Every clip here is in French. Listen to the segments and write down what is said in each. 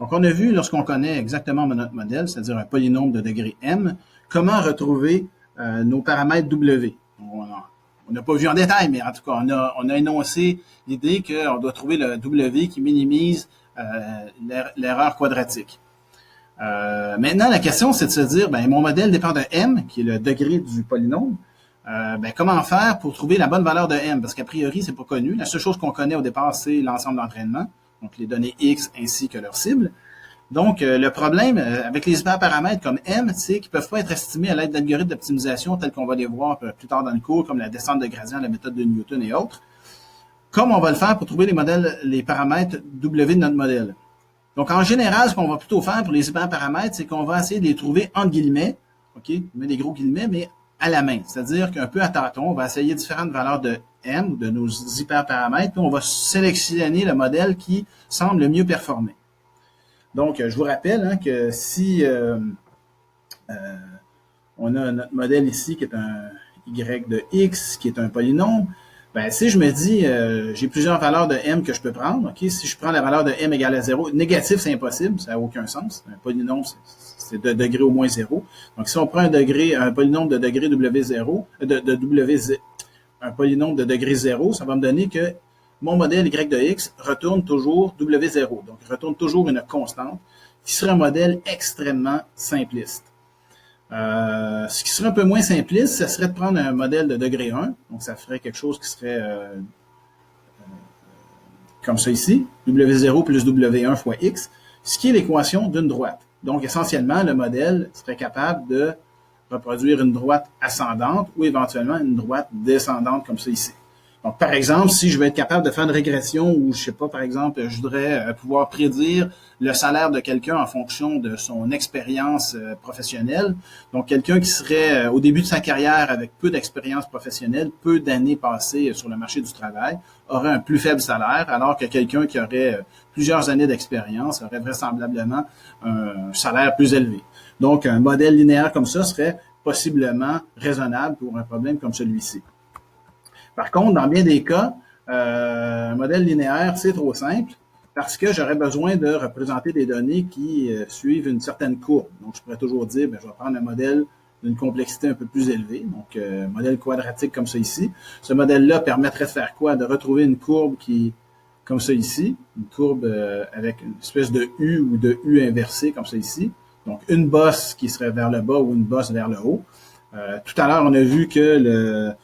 Donc, on a vu, lorsqu'on connaît exactement notre modèle, c'est-à-dire un polynôme de degré m, comment retrouver nos paramètres W. On n'a pas vu en détail, mais en tout cas, on a énoncé l'idée qu'on doit trouver le W qui minimise l'erreur quadratique. Maintenant, la question, c'est de se dire, mon modèle dépend de m, qui est le degré du polynôme. Comment faire pour trouver la bonne valeur de m? Parce qu'a priori, c'est pas connu. La seule chose qu'on connaît au départ, c'est l'ensemble d'entraînement, donc les données x ainsi que leur cible. Donc, le problème avec les hyperparamètres comme m, c'est qu'ils ne peuvent pas être estimés à l'aide d'algorithmes d'optimisation tels qu'on va les voir plus tard dans le cours, comme la descente de gradient, la méthode de Newton et autres. Comme on va le faire pour trouver les paramètres W de notre modèle. Donc, en général, ce qu'on va plutôt faire pour les hyperparamètres, c'est qu'on va essayer de les trouver entre guillemets, OK, je mets des gros guillemets, mais à la main. C'est-à-dire qu'un peu à tâtons, on va essayer différentes valeurs de m, ou de nos hyperparamètres, puis on va sélectionner le modèle qui semble le mieux performer. Donc, je vous rappelle que si on a notre modèle ici qui est un y de x, qui est un polynôme, si je me dis, j'ai plusieurs valeurs de m que je peux prendre, ok, si je prends la valeur de m égale à 0, négatif, c'est impossible, ça n'a aucun sens. Un polynôme, c'est de degré au moins 0. Donc, si on prend un polynôme de degré W0, un polynôme de degré 0, ça va me donner que mon modèle y de x retourne toujours W0, donc retourne toujours une constante, qui serait un modèle extrêmement simpliste. Ce qui serait un peu moins simpliste, ce serait de prendre un modèle de degré 1, donc ça ferait quelque chose qui serait comme ça ici, W0 plus W1 fois x, ce qui est l'équation d'une droite. Donc essentiellement, le modèle serait capable de reproduire une droite ascendante ou éventuellement une droite descendante comme ça ici. Donc, par exemple, si je veux être capable de faire une régression où, je sais pas, par exemple, je voudrais pouvoir prédire le salaire de quelqu'un en fonction de son expérience professionnelle. Donc, quelqu'un qui serait au début de sa carrière avec peu d'expérience professionnelle, peu d'années passées sur le marché du travail, aurait un plus faible salaire, alors que quelqu'un qui aurait plusieurs années d'expérience aurait vraisemblablement un salaire plus élevé. Donc, un modèle linéaire comme ça serait possiblement raisonnable pour un problème comme celui-ci. Par contre, dans bien des cas, un modèle linéaire, c'est trop simple parce que j'aurais besoin de représenter des données qui suivent une certaine courbe. Donc, je pourrais toujours dire, je vais prendre un modèle d'une complexité un peu plus élevée, donc un modèle quadratique comme ça ici. Ce modèle-là permettrait de faire quoi? De retrouver une courbe qui, comme ça ici, une courbe avec une espèce de U ou de U inversé comme ça ici. Donc, une bosse qui serait vers le bas ou une bosse vers le haut. Tout à l'heure, on a vu que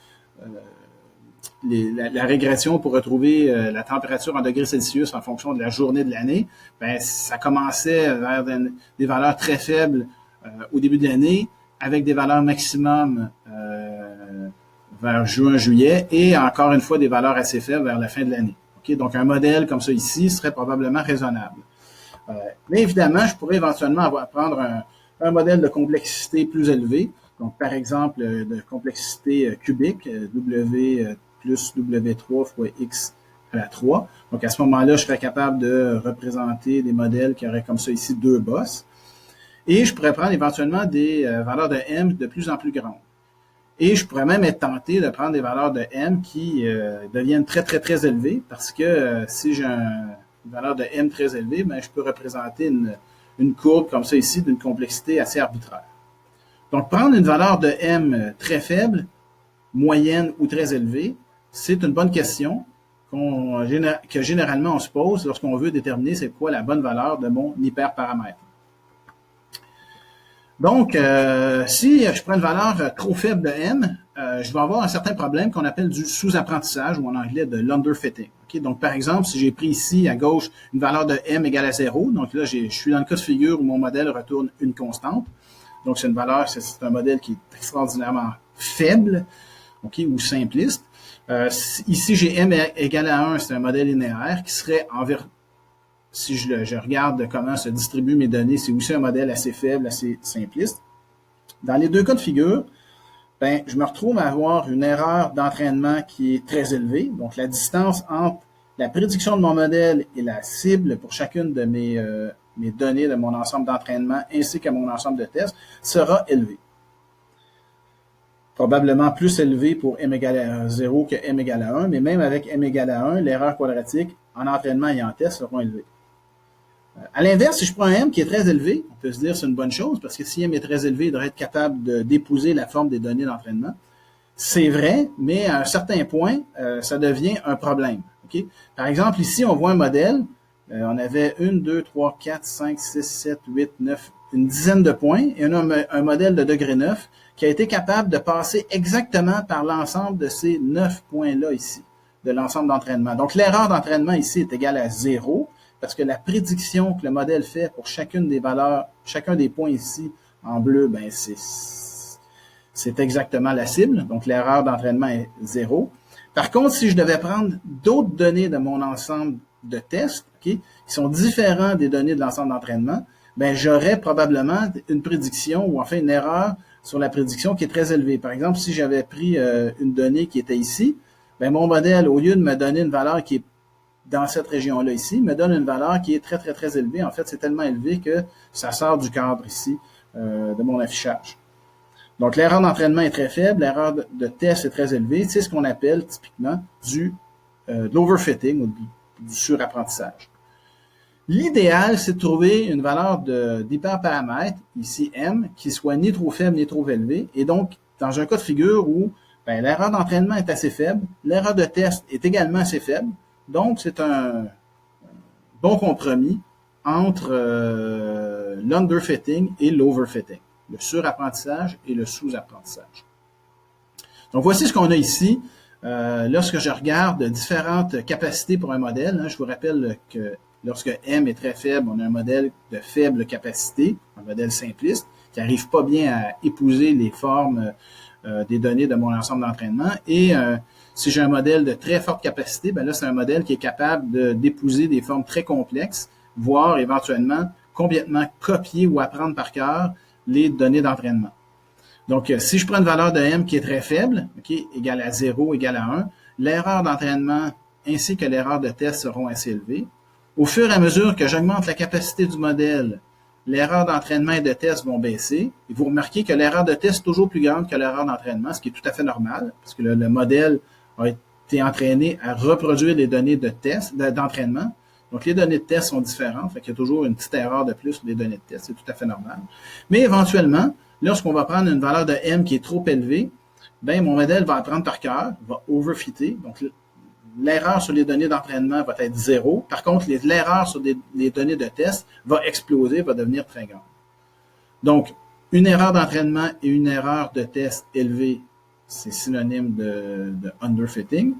la régression pour retrouver la température en degrés Celsius en fonction de la journée de l'année, ça commençait vers des valeurs très faibles au début de l'année, avec des valeurs maximum vers juin-juillet, et encore une fois des valeurs assez faibles vers la fin de l'année. Okay? Donc, un modèle comme ça ici serait probablement raisonnable. Mais évidemment, je pourrais éventuellement prendre un modèle de complexité plus élevé, donc par exemple de complexité cubique, W plus W3 fois X à la 3. Donc, à ce moment-là, je serais capable de représenter des modèles qui auraient comme ça ici 2 bosses. Et je pourrais prendre éventuellement des valeurs de M de plus en plus grandes. Et je pourrais même être tenté de prendre des valeurs de M qui deviennent très, très, très élevées parce que si j'ai une valeur de M très élevée, je peux représenter une courbe comme ça ici d'une complexité assez arbitraire. Donc, prendre une valeur de M très faible, moyenne ou très élevée, c'est une bonne question que généralement on se pose lorsqu'on veut déterminer c'est quoi la bonne valeur de mon hyperparamètre. Donc, si je prends une valeur trop faible de M, je vais avoir un certain problème qu'on appelle du sous-apprentissage ou en anglais de l'underfitting. Okay? Donc, par exemple, si j'ai pris ici à gauche une valeur de M égale à 0, donc là, je suis dans le cas de figure où mon modèle retourne une constante. Donc, c'est une valeur, c'est un modèle qui est extraordinairement faible, okay, ou simpliste. Ici, j'ai M égale à 1, c'est un modèle linéaire qui serait si je regarde comment se distribuent mes données, c'est aussi un modèle assez faible, assez simpliste. Dans les deux cas de figure, je me retrouve à avoir une erreur d'entraînement qui est très élevée. Donc, la distance entre la prédiction de mon modèle et la cible pour chacune de mes données de mon ensemble d'entraînement ainsi qu'à mon ensemble de tests sera élevée. Probablement plus élevé pour m égale à 0 que m égale à 1, mais même avec m égale à 1, l'erreur quadratique en entraînement et en test seront élevées. À l'inverse, si je prends un M qui est très élevé, on peut se dire que c'est une bonne chose, parce que si M est très élevé, il devrait être capable d'épouser la forme des données d'entraînement. C'est vrai, mais à un certain point, ça devient un problème. Okay? Par exemple, ici, on voit un modèle. On avait 1, 2, 3, 4, 5, 6, 7, 8, 9, une dizaine de points. Et on a un modèle de degré 9 qui a été capable de passer exactement par l'ensemble de ces 9 points-là ici, de l'ensemble d'entraînement. Donc, l'erreur d'entraînement ici est égale à 0, parce que la prédiction que le modèle fait pour chacune des valeurs, chacun des points ici en bleu, ben c'est exactement la cible. Donc, l'erreur d'entraînement est 0. Par contre, si je devais prendre d'autres données de mon ensemble de tests, okay, qui sont différents des données de l'ensemble d'entraînement, ben j'aurais probablement une prédiction ou enfin une erreur sur la prédiction qui est très élevée. Par exemple, si j'avais pris une donnée qui était ici, ben mon modèle, au lieu de me donner une valeur qui est dans cette région-là ici, me donne une valeur qui est très, très, très élevée. En fait, c'est tellement élevé que ça sort du cadre ici de mon affichage. Donc, l'erreur d'entraînement est très faible, l'erreur de test est très élevée. C'est ce qu'on appelle typiquement de l'overfitting ou du surapprentissage. L'idéal, c'est de trouver une valeur d'hyperparamètre, ici M, qui soit ni trop faible ni trop élevée. Et donc, dans un cas de figure où l'erreur d'entraînement est assez faible, l'erreur de test est également assez faible, donc c'est un bon compromis entre l'underfitting et l'overfitting, le surapprentissage et le sous-apprentissage. Donc, voici ce qu'on a ici. Lorsque je regarde différentes capacités pour un modèle, je vous rappelle que lorsque M est très faible, on a un modèle de faible capacité, un modèle simpliste, qui n'arrive pas bien à épouser les formes des données de mon ensemble d'entraînement. Et si j'ai un modèle de très forte capacité, ben là, c'est un modèle qui est capable d'épouser des formes très complexes, voire éventuellement complètement copier ou apprendre par cœur les données d'entraînement. Donc, si je prends une valeur de M qui est très faible, okay, égale à 0, égale à 1, l'erreur d'entraînement ainsi que l'erreur de test seront assez élevées. Au fur et à mesure que j'augmente la capacité du modèle, l'erreur d'entraînement et de test vont baisser. Et vous remarquez que l'erreur de test est toujours plus grande que l'erreur d'entraînement, ce qui est tout à fait normal, parce que le modèle a été entraîné à reproduire les données de test, d'entraînement. Donc, les données de test sont différentes, fait qu'il y a toujours une petite erreur de plus sur les données de test, c'est tout à fait normal. Mais éventuellement, lorsqu'on va prendre une valeur de M qui est trop élevée, ben mon modèle va apprendre par cœur, va overfitter. Donc, l'erreur sur les données d'entraînement va être 0. Par contre, l'erreur sur les données de test va exploser, va devenir très grande. Donc, une erreur d'entraînement et une erreur de test élevée, c'est synonyme de underfitting.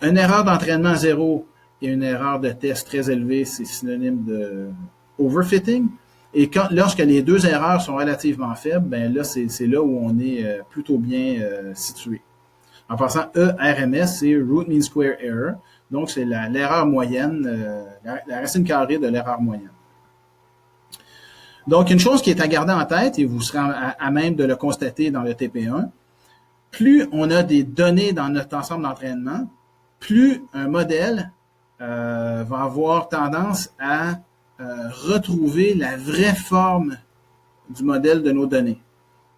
Une erreur d'entraînement 0 et une erreur de test très élevée, c'est synonyme de overfitting. Et lorsque les deux erreurs sont relativement faibles, ben là, c'est là où on est plutôt bien situé. En passant, ERMS, c'est Root Mean Square Error. Donc, c'est l'erreur moyenne, la racine carrée de l'erreur moyenne. Donc, une chose qui est à garder en tête, et vous serez à même de le constater dans le TP1, plus on a des données dans notre ensemble d'entraînement, plus un modèle va avoir tendance à retrouver la vraie forme du modèle de nos données.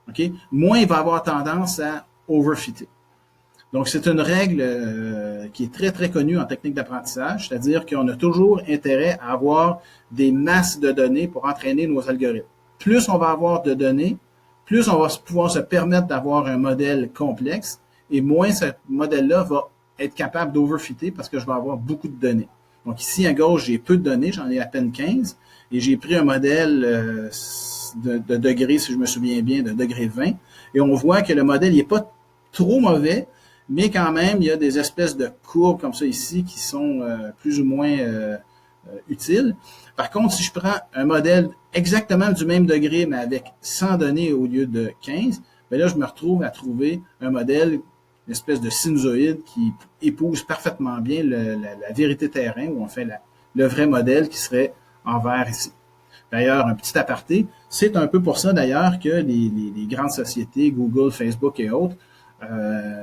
Okay? Moins il va avoir tendance à overfitter. Donc, c'est une règle qui est très, très connue en technique d'apprentissage, c'est-à-dire qu'on a toujours intérêt à avoir des masses de données pour entraîner nos algorithmes. Plus on va avoir de données, plus on va pouvoir se permettre d'avoir un modèle complexe, et moins ce modèle-là va être capable d'overfitter parce que je vais avoir beaucoup de données. Donc, ici, à gauche, j'ai peu de données, j'en ai à peine 15, et j'ai pris un modèle de degré, si je me souviens bien, de degré 20, et on voit que le modèle n'est pas trop mauvais, mais quand même, il y a des espèces de courbes comme ça ici qui sont plus ou moins utiles. Par contre, si je prends un modèle exactement du même degré, mais avec 100 données au lieu de 15, bien là, je me retrouve à trouver un modèle, une espèce de sinusoïde qui épouse parfaitement bien la vérité terrain, ou enfin le vrai modèle qui serait en vert ici. D'ailleurs, un petit aparté, c'est un peu pour ça d'ailleurs que les grandes sociétés, Google, Facebook et autres,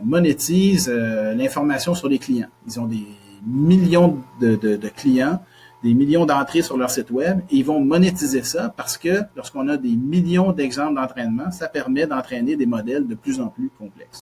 monétisent l'information sur les clients. Ils ont des millions de clients, des millions d'entrées sur leur site web, et ils vont monétiser ça parce que lorsqu'on a des millions d'exemples d'entraînement, ça permet d'entraîner des modèles de plus en plus complexes.